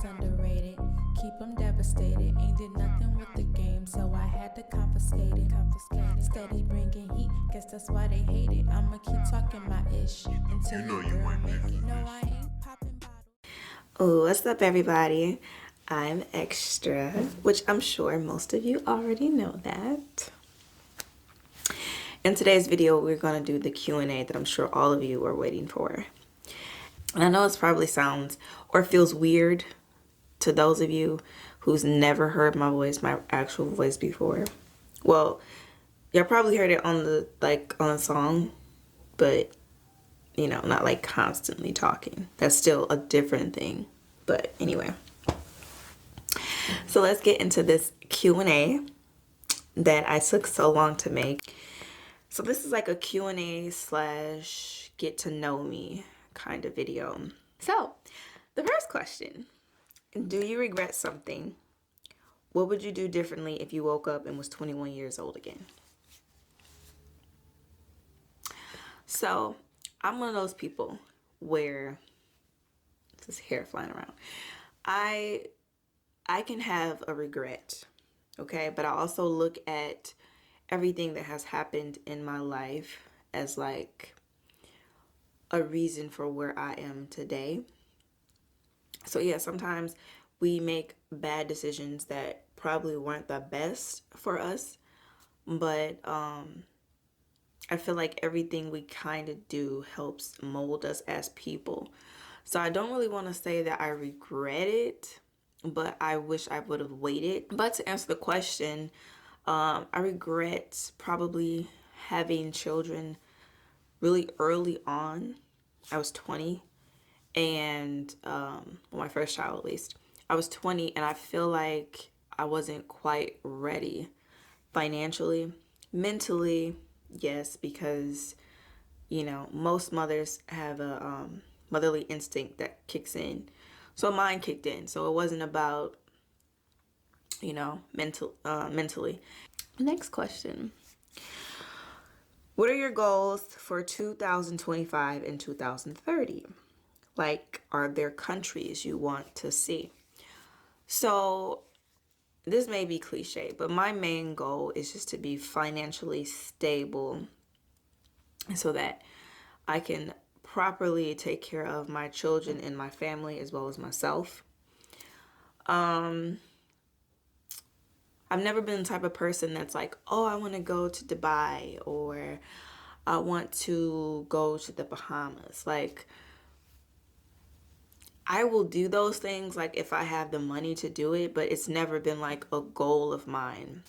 underrated. Keep them devastated. Ain't did nothing with the game, so I had to confiscate it. Steady bringing heat, guess that's why they hate it. I'ma keep talking my ish until you girl make it. No, I ain't popping bottles. Oh, what's up, everybody? I'm Extra, which I'm sure most of you already know that. In today's video, we're going to do the Q&A that I'm sure all of you are waiting for. And I know it probably sounds or feels weird to those of you who's never heard my voice, my actual voice before. Well, y'all probably heard it on the on a song, but you know, not like constantly talking. That's still a different thing. But anyway, so let's get into this Q&A that I took so long to make. So this is like a Q&A / get to know me kind of video. So the first question, do you regret something? What would you do differently if you woke up and was 21 years old again? So I'm one of those people where this hair flying around. I can have a regret, okay? But I also look at everything that has happened in my life as like a reason for where I am today. So yeah, sometimes we make bad decisions that probably weren't the best for us, but I feel like everything we kind of do helps mold us as people. So I don't really want to say that I regret it, but I wish I would have waited. But to answer the question, I regret probably having children really early on. I was 20 and my first child at least. I was 20 and I feel like I wasn't quite ready financially. Mentally, yes, because you know, most mothers have a motherly instinct that kicks in. So mine kicked in. So it wasn't about, you know, mentally. Next question. What are your goals for 2025 and 2030? Like, are there countries you want to see? So this may be cliche, but my main goal is just to be financially stable so that I can properly take care of my children and my family as well as myself. I've never been the type of person that's like, oh, I want to go to Dubai or I want to go to the Bahamas. Like, I will do those things like if I have the money to do it, but it's never been like a goal of mine.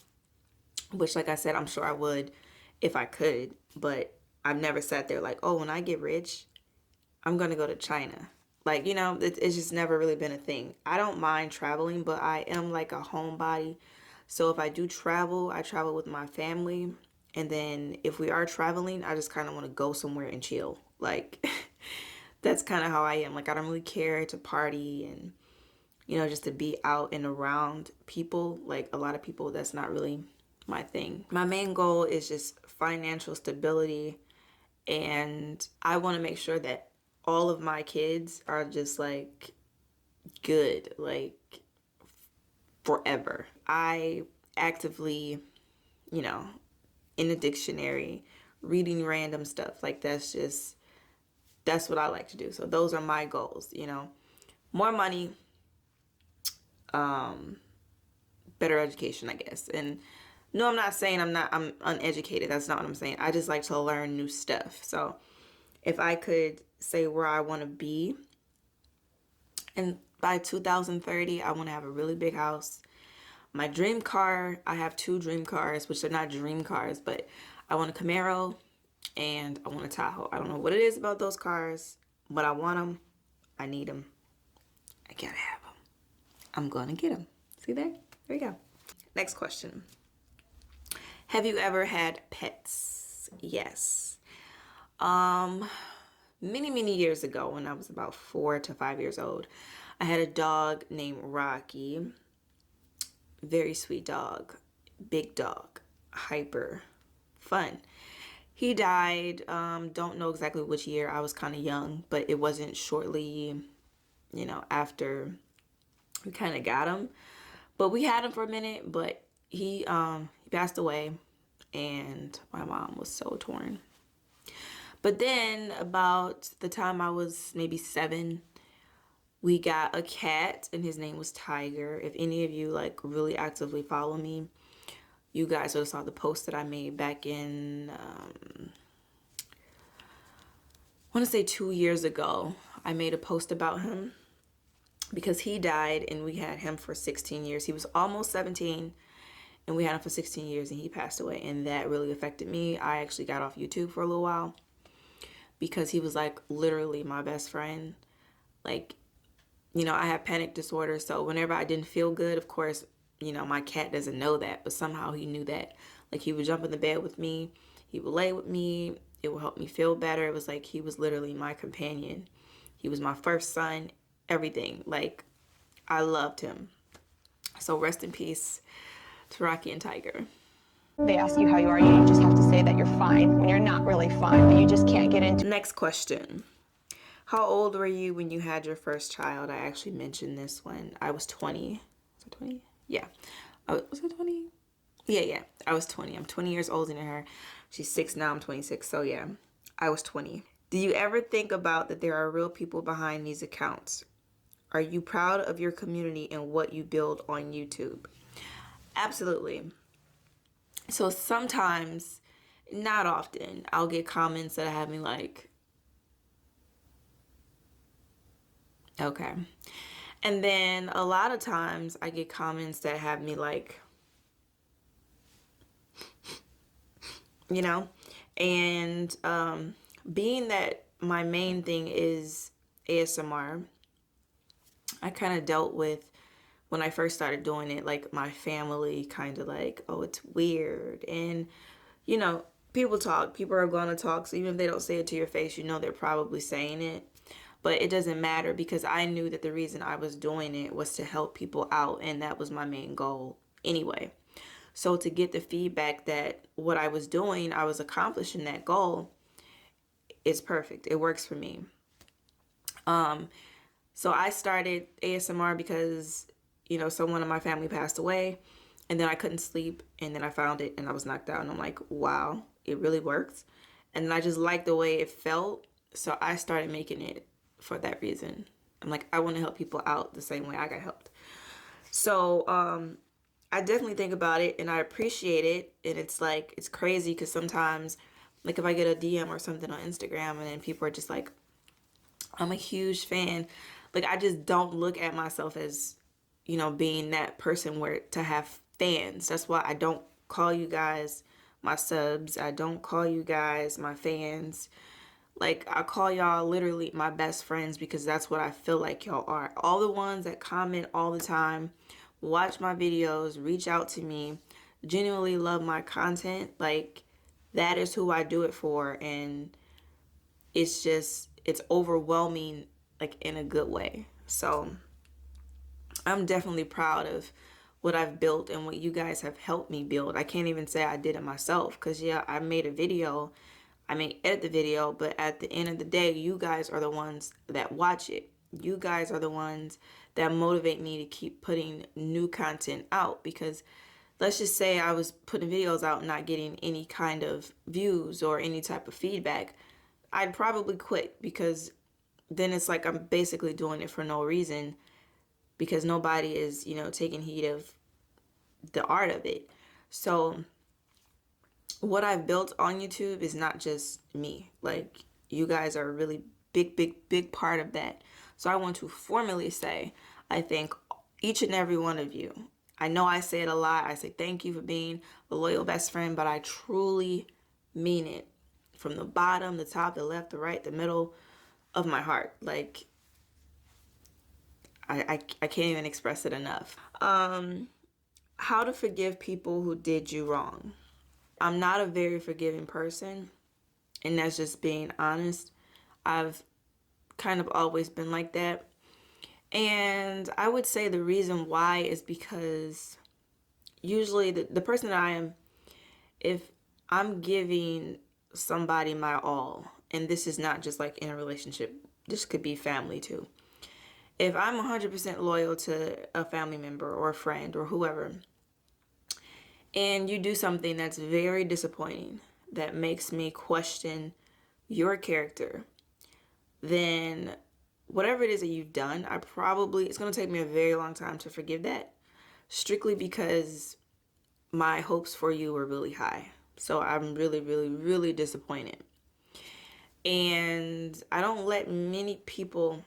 Which, like I said, I'm sure I would if I could, but I've never sat there like, oh, when I get rich, I'm going to go to China. Like, you know, it's just never really been a thing. I don't mind traveling, but I am like a homebody. So if I do travel, I travel with my family. And then if we are traveling, I just kind of want to go somewhere and chill. Like, that's kind of how I am. Like, I don't really care to party and, you know, just to be out and around people. Like, a lot of people, that's not really my thing. My main goal is just financial stability. And I want to make sure that all of my kids are just like good, like forever. I actively, you know, in the dictionary, reading random stuff. Like that's what I like to do. So those are my goals, you know. More money, better education, I guess. And no, I'm not saying I'm uneducated. That's not what I'm saying. I just like to learn new stuff. So if I could say where I want to be, and by 2030, I want to have a really big house. My dream car, I have 2 dream cars, which are not dream cars, but I want a Camaro and I want a Tahoe. I don't know what it is about those cars, but I want them. I need them. I gotta have them. I'm gonna get them. See there? There you go. Next question. Have you ever had pets? Yes. Many years ago when I was about 4 to 5 years old, I had a dog named Rocky. Very sweet dog. Big dog. Hyper. Fun. He died, don't know exactly which year. I was kind of young, but it wasn't shortly, you know, after we kind of got him. But we had him for a minute, but he passed away, and my mom was so torn. But then about the time I was maybe 7, we got a cat, and his name was Tiger. If any of you like really actively follow me, you guys would have saw the post that I made back in, I want to say 2 years ago. I made a post about him because he died, and we had him for 16 years. He was almost 17, and we had him for 16 years, and he passed away, and that really affected me. I actually got off YouTube for a little while because he was like literally my best friend. Like, you know, I have panic disorder, so whenever I didn't feel good, of course, you know, my cat doesn't know that, but somehow he knew that. Like, he would jump in the bed with me, he would lay with me, it would help me feel better. It was like he was literally my companion. He was my first son, everything. Like, I loved him. So rest in peace to Rocky and Tiger. They ask you how you are, you just have to say that you're fine when you're not really fine, but you just can't get into. Next question. How old were you when you had your first child? I actually mentioned this one. I was 20. Was I 20? Yeah. Was I 20? Yeah. I was 20. I'm 20 years older than her. She's 6 now. I'm 26. So yeah, I was 20. Do you ever think about that there are real people behind these accounts? Are you proud of your community and what you build on YouTube? Absolutely. So sometimes, not often, I'll get comments that have me like, okay. And then a lot of times I get comments that have me like, you know, and being that my main thing is ASMR, I kind of dealt with, when I first started doing it, like my family kind of like, oh, it's weird. And, you know, people talk, people are going to talk. So even if they don't say it to your face, you know, they're probably saying it. But it doesn't matter because I knew that the reason I was doing it was to help people out. And that was my main goal anyway. So to get the feedback that what I was doing, I was accomplishing that goal, is perfect. It works for me. So I started ASMR because, you know, someone in my family passed away, and then I couldn't sleep, and then I found it and I was knocked out, and I'm like, wow, it really works. And then I just liked the way it felt, so I started making it for that reason. I'm like, I want to help people out the same way I got helped. So I definitely think about it, and I appreciate it. And it's like, it's crazy because sometimes, like if I get a DM or something on Instagram and then people are just like, I'm a huge fan. Like, I just don't look at myself as, you know, being that person where to have fans. That's why I don't call you guys my subs. I don't call you guys my fans. Like, I call y'all literally my best friends because that's what I feel like y'all are. All the ones that comment all the time, watch my videos, reach out to me, genuinely love my content. Like, that is who I do it for. And it's just, it's overwhelming, like in a good way. So I'm definitely proud of what I've built and what you guys have helped me build. I can't even say I did it myself because, yeah, I made a video. I may edit the video, but at the end of the day, you guys are the ones that watch it. You guys are the ones that motivate me to keep putting new content out, because let's just say I was putting videos out and not getting any kind of views or any type of feedback. I'd probably quit, because then it's like I'm basically doing it for no reason, because nobody is, you know, taking heed of the art of it. So what I've built on YouTube is not just me. Like, you guys are a really big part of that. So I want to formally say, I thank each and every one of you. I know I say it a lot. I say thank you for being a loyal best friend, but I truly mean it. From the bottom, the top, the left, the right, the middle of my heart. Like, I can't even express it enough. How to forgive people who did you wrong. I'm not a very forgiving person, and that's just being honest. I've kind of always been like that. And I would say the reason why is because usually the person that I am, if I'm giving somebody my all, and this is not just like in a relationship, this could be family too. if I'm 100% loyal to a family member or a friend or whoever, and you do something that's very disappointing, that makes me question your character, then whatever it is that you've done, it's going to take me a very long time to forgive that, strictly because my hopes for you were really high. So I'm really, really, really disappointed. And I don't let many people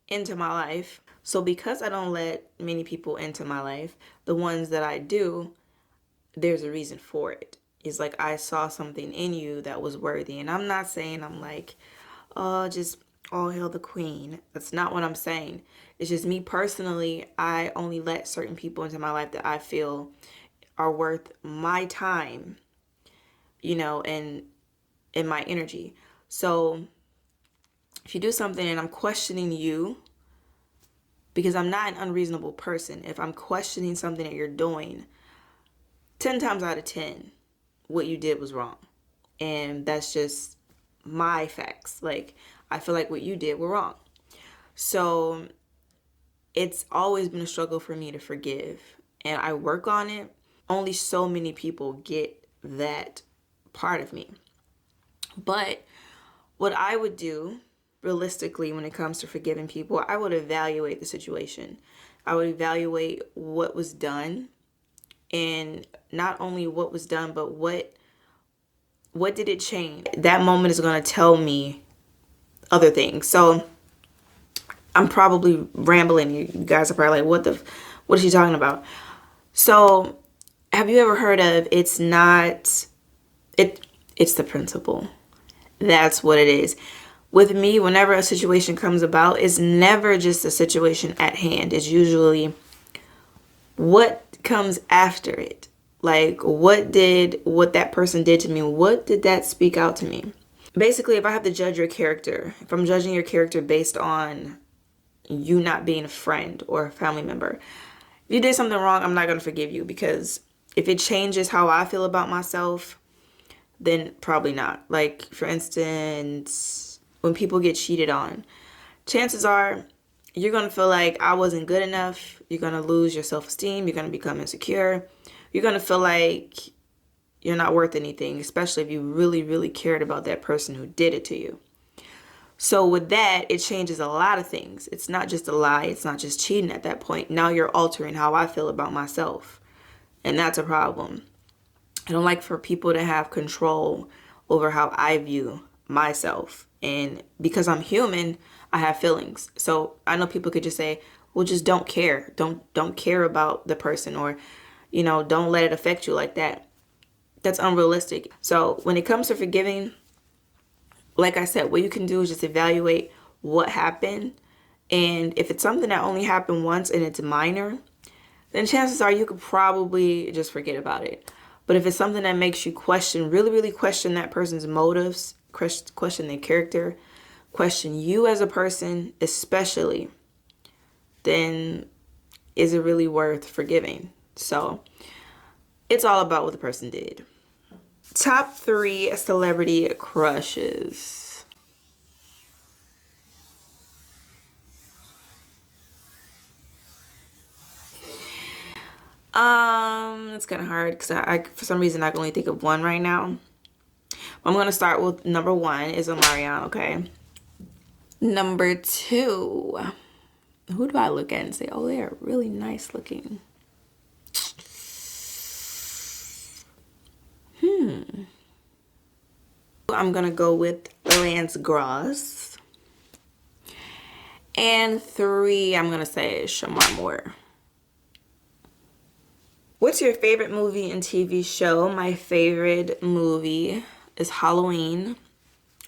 into my life. So because I don't let many people into my life, the ones that I do, there's a reason for it. It's like I saw something in you that was worthy. And I'm not saying I'm like, oh, just all hail the queen. That's not what I'm saying. It's just me personally, I only let certain people into my life that I feel are worth my time, and my energy. So if you do something and I'm questioning you, because I'm not an unreasonable person, if I'm questioning something that you're doing, 10 times out of 10, what you did was wrong. And that's just my facts. Like, I feel like what you did were wrong. So it's always been a struggle for me to forgive. And I work on it. Only so many people get that part of me. But what I would do, realistically, when it comes to forgiving people, I would evaluate the situation. I would evaluate what was done. And not only what was done, but what did it change? That moment is going to tell me other things. So I'm probably rambling. You guys are probably like, what is she talking about? So have you ever heard of it's the principle? That's what it is. With me, whenever a situation comes about, it's never just a situation at hand. It's usually what comes after it. Like, what that person did to me, what did that speak out to me? Basically, if I have to judge your character, if I'm judging your character based on you not being a friend or a family member, if you did something wrong, I'm not going to forgive you, because if it changes how I feel about myself, then probably not. Like, for instance, when people get cheated on, chances are you're going to feel like I wasn't good enough. You're going to lose your self-esteem. You're going to become insecure. You're going to feel like you're not worth anything, especially if you really, really cared about that person who did it to you. So with that, it changes a lot of things. It's not just a lie. It's not just cheating at that point. Now you're altering how I feel about myself. And that's a problem. I don't like for people to have control over how I view myself. And because I'm human, I have feelings. So I know people could just say, well, just don't care. Don't care about the person, or, don't let it affect you like that. That's unrealistic. So when it comes to forgiving, like I said, what you can do is just evaluate what happened. And if it's something that only happened once and it's minor, then chances are you could probably just forget about it. But if it's something that makes you question, really, really question that person's motives, question their character, question you as a person especially, then is it really worth forgiving? So it's all about what the person did. Top 3 celebrity crushes. It's kind of hard because I for some reason I can only think of one right now. I'm going to start with number 1 is Omarion, okay? Number 2, who do I look at and say, oh, they're really nice looking? I'm going to go with Lance Gross. And 3, I'm going to say Shamar Moore. What's your favorite movie and TV show? My favorite movie is Halloween.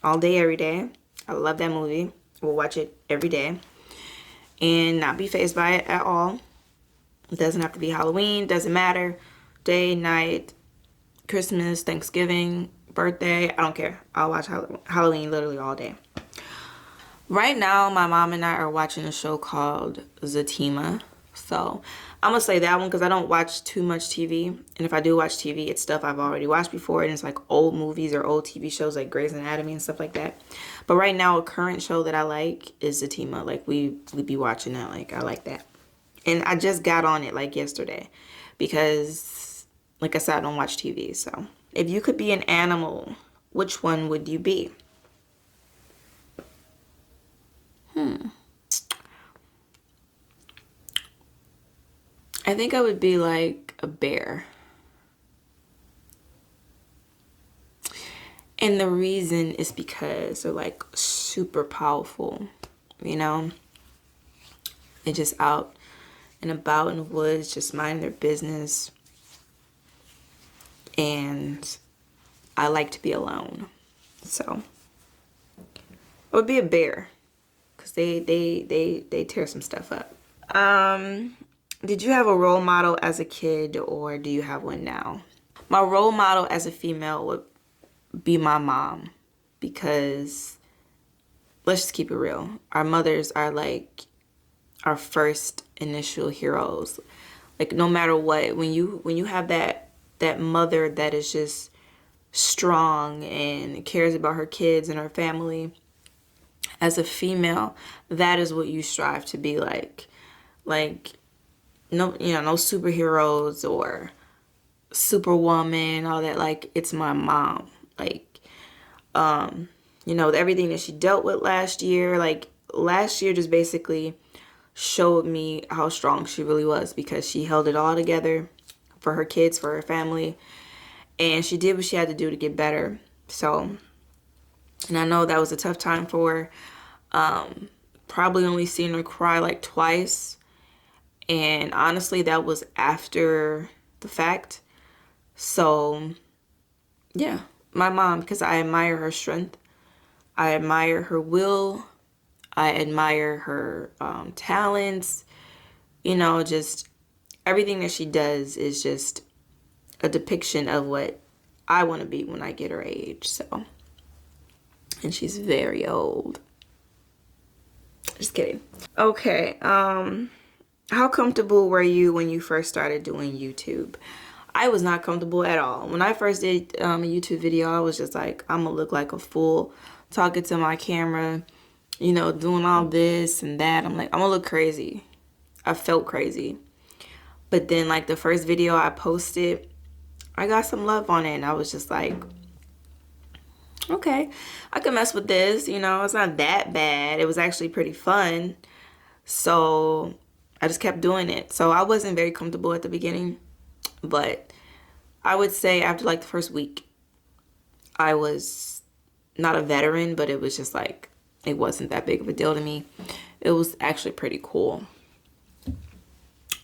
All day, every day. I love that movie. We'll watch it every day. And not be fazed by it at all. It doesn't have to be Halloween. Doesn't matter. Day, night, Christmas, Thanksgiving, birthday. I don't care. I'll watch Halloween literally all day. Right now, my mom and I are watching a show called Zatima. So I'm gonna say that one because I don't watch too much TV, and if I do watch TV, it's stuff I've already watched before, and it's like old movies or old TV shows like Grey's Anatomy and stuff like that. But right now, a current show that I like is Zatima. Like we be watching that. Like I like that, and I just got on it like yesterday because, like I said, I don't watch TV. So if you could be an animal, which one would you be? I think I would be like a bear. And the reason is because they're like super powerful, you know? They're just out and about in the woods, just minding their business. And I like to be alone. So I would be a bear because they tear some stuff up. Did you have a role model as a kid or do you have one now? My role model as a female would be my mom because let's just keep it real. Our mothers are like our first initial heroes. Like no matter what, when you have that mother that is just strong and cares about her kids and her family, as a female, that is what you strive to be like. Like no superheroes or superwoman, all that. Like it's my mom. Like everything that she dealt with last year, like last year just basically showed me how strong she really was because she held it all together for her kids, for her family, and she did what she had to do to get better. So, and I know that was a tough time for her. Probably only seen her cry like twice. And honestly, that was after the fact. So, yeah, my mom, because I admire her strength. I admire her will. I admire her talents. Just everything that she does is just a depiction of what I want to be when I get her age. So, and she's very old. Just kidding. Okay, how comfortable were you when you first started doing YouTube? I was not comfortable at all. When I first did a YouTube video, I was just like, I'm gonna look like a fool talking to my camera, doing all this and that. I'm like, I'm gonna look crazy. I felt crazy. But then like the first video I posted, I got some love on it and I was just like, okay, I can mess with this. It's not that bad. It was actually pretty fun. So I just kept doing it. So I wasn't very comfortable at the beginning, but I would say after like the first week, I was not a veteran, but it was just like, it wasn't that big of a deal to me. It was actually pretty cool.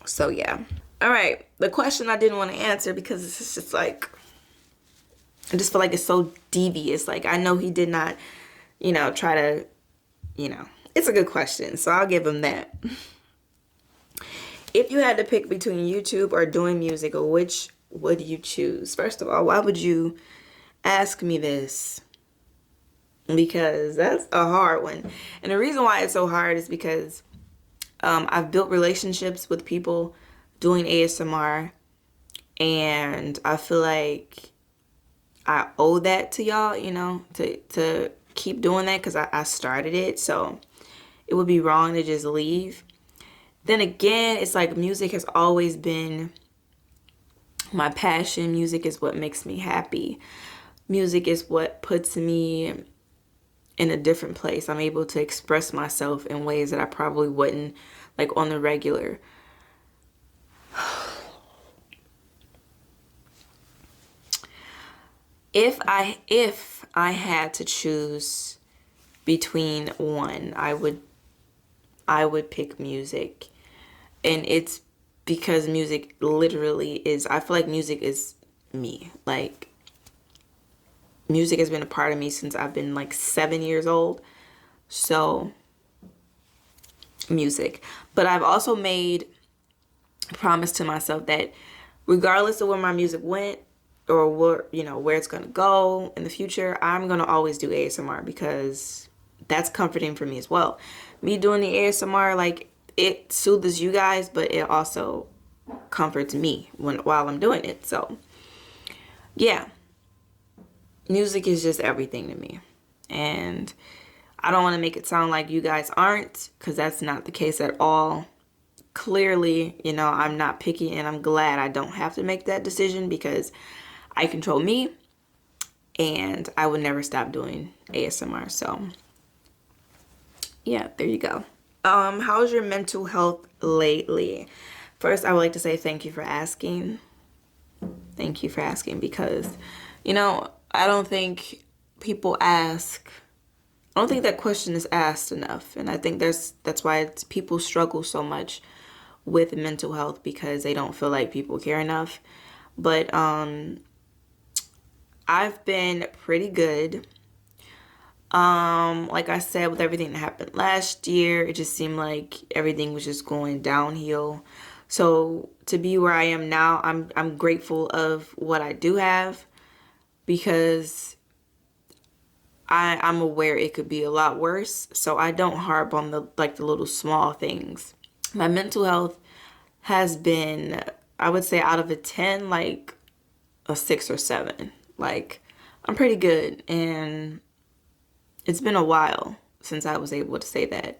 So yeah. All right. The question I didn't want to answer because it's just like, I just feel like it's so devious. Like I know he did not, try to, it's a good question. So I'll give him that. If you had to pick between YouTube or doing music, which would you choose? First of all, why would you ask me this? Because that's a hard one. And the reason why it's so hard is because I've built relationships with people doing ASMR. And I feel like I owe that to y'all, to keep doing that because I started it. So it would be wrong to just leave. Then again, it's like music has always been my passion. Music is what makes me happy. Music is what puts me in a different place. I'm able to express myself in ways that I probably wouldn't, like on the regular. If I had to choose between one, I would pick music. And it's because music literally is, I feel like music is me. Like, music has been a part of me since I've been like 7 years old. So, music. But I've also made a promise to myself that regardless of where my music went or where it's going to go in the future, I'm going to always do ASMR because that's comforting for me as well. Me doing the ASMR, like, it soothes you guys, but it also comforts me while I'm doing it. So yeah, music is just everything to me. And I don't want to make it sound like you guys aren't, because that's not the case at all. Clearly, you know, I'm not picky, and I'm glad I don't have to make that decision because I control me, and I would never stop doing ASMR. So yeah, there you go. How's your mental health lately? First, I would like to say thank you for asking. Thank you for asking, because, you know, I don't think people ask. I don't think that question is asked enough, and I think that's why people struggle so much with mental health, because they don't feel like people care enough. But I've been pretty good. Like I said, with everything that happened last year, it just seemed like everything was just going downhill. So to be where I am now, I'm grateful of what I do have, because I'm aware it could be a lot worse. So I don't harp on the little small things. My mental health has been, I would say, out of a 10, like a 6 or 7. Like, I'm pretty good, and it's been a while since I was able to say that.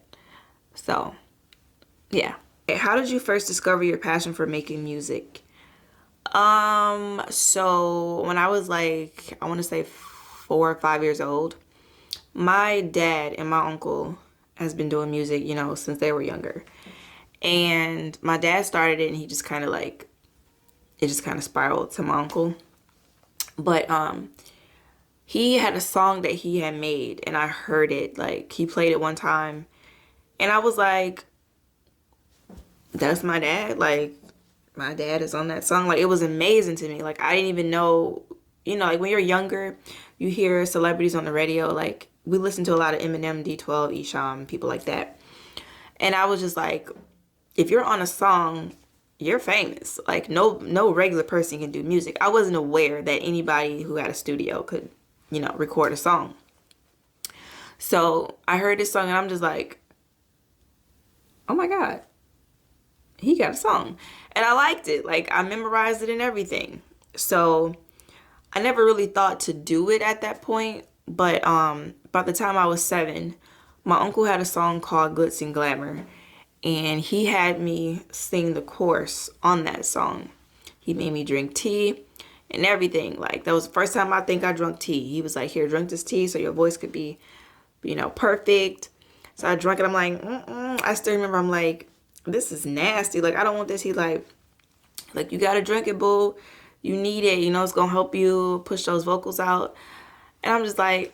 So yeah. How did you first discover your passion for making music? So when I was like, I want to say 4 or 5 years old, my dad and my uncle has been doing music, you know, since they were younger. And my dad started it, and he just kind of like, it just kind of spiraled to my uncle. But he had a song that he had made, and I heard it. Like, he played it one time, and I was like, that's my dad. Like, my dad is on that song. Like, it was amazing to me. Like, I didn't even know, you know, like when you're younger, you hear celebrities on the radio. Like, we listen to a lot of Eminem, D12, Esham, people like that. And I was just like, if you're on a song, you're famous. Like, no regular person can do music. I wasn't aware that anybody who had a studio could, you know, record a song. So I heard this song, and I'm just like, oh my God, he got a song. And I liked it. Like, I memorized it and everything. So I never really thought to do it at that point. But by the time I was 7, my uncle had a song called Glitz and Glamour, and he had me sing the chorus on that song. He made me drink tea and everything. Like, that was the first time I think I drank tea. He was like, here, drink this tea so your voice could be, you know, perfect. So I drank it. I'm like, I still remember, I'm like, this is nasty. Like, I don't want this. He like, you got to drink it, boo. You need it. You know, it's going to help you push those vocals out. And I'm just like,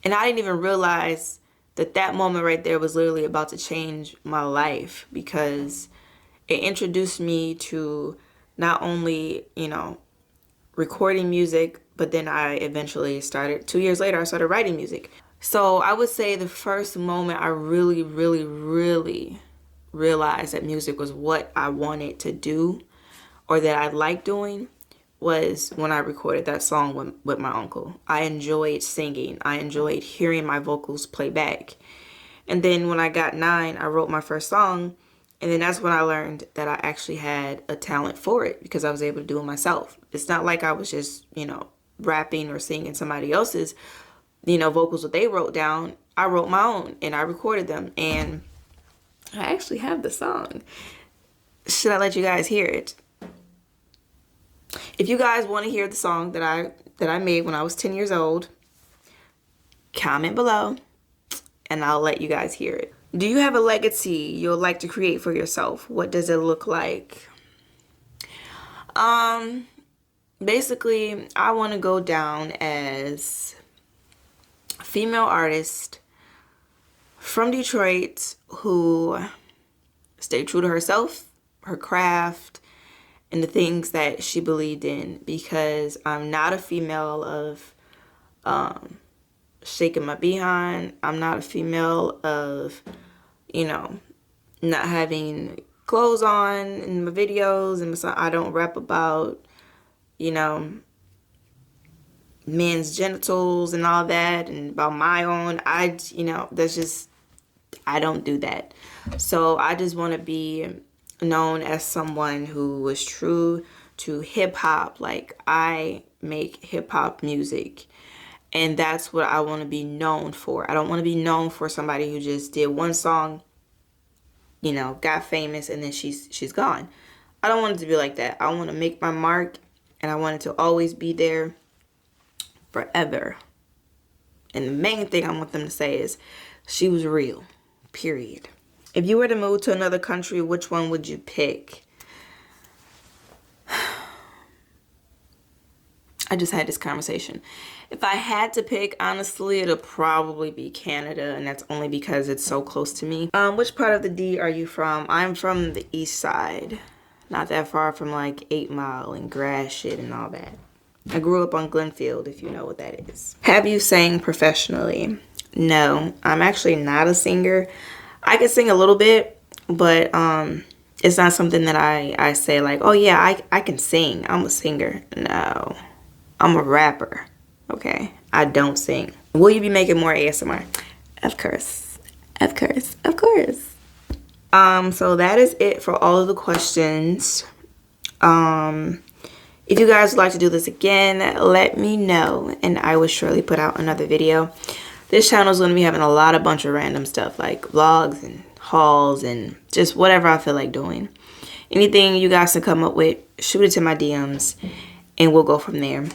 and I didn't even realize that moment right there was literally about to change my life, because it introduced me to not only, you know, recording music, but then I eventually started, 2 years later, I started writing music. So I would say the first moment I really, really, really realized that music was what I wanted to do, or that I liked doing, was when I recorded that song with my uncle. I enjoyed singing. I enjoyed hearing my vocals play back. And then when I got 9, I wrote my first song. And then that's when I learned that I actually had a talent for it, because I was able to do it myself. It's not like I was just, you know, rapping or singing somebody else's, you know, vocals that they wrote down. I wrote my own, and I recorded them. And I actually have the song. Should I let you guys hear it? If you guys want to hear the song that I made when I was 10 years old, comment below, and I'll let you guys hear it. Do you have a legacy you'll like to create for yourself? What does it look like? Basically, I want to go down as a female artist from Detroit who stayed true to herself, her craft, and the things that she believed in, because I'm not a female of shaking my behind. I'm not a female of, you know, not having clothes on in my videos, and I don't rap about, you know, men's genitals and all that, and about my own. You know, that's just, I don't do that. So I just want to be known as someone who was true to hip hop. Like, I make hip hop music, and that's what I want to be known for. I don't want to be known for somebody who just did one song, you know, got famous, and then she's gone. I don't want it to be like that. I want to make my mark, and I want it to always be there forever. And the main thing I want them to say is, she was real, period. If you were to move to another country, which one would you pick? I just had this conversation. If I had to pick, honestly, it'll probably be Canada, and that's only because it's so close to me. Which part of the D are you from? I'm from the east side. Not that far from like 8 Mile and grass shit and all that. I grew up on Glenfield, if you know what that is. Have you sang professionally? No, I'm actually not a singer. I can sing a little bit, but it's not something that I say like, oh yeah, I can sing. I'm a singer. No, I'm a rapper. Okay, I don't sing. Will you be making more ASMR? Of course, of course, of course. So that is it for all of the questions. If you guys would like to do this again, let me know, and I will surely put out another video. This channel is going to be having a bunch of random stuff, like vlogs and hauls and just whatever I feel like doing. Anything you guys can come up with, shoot it to my DMs, and we'll go from there.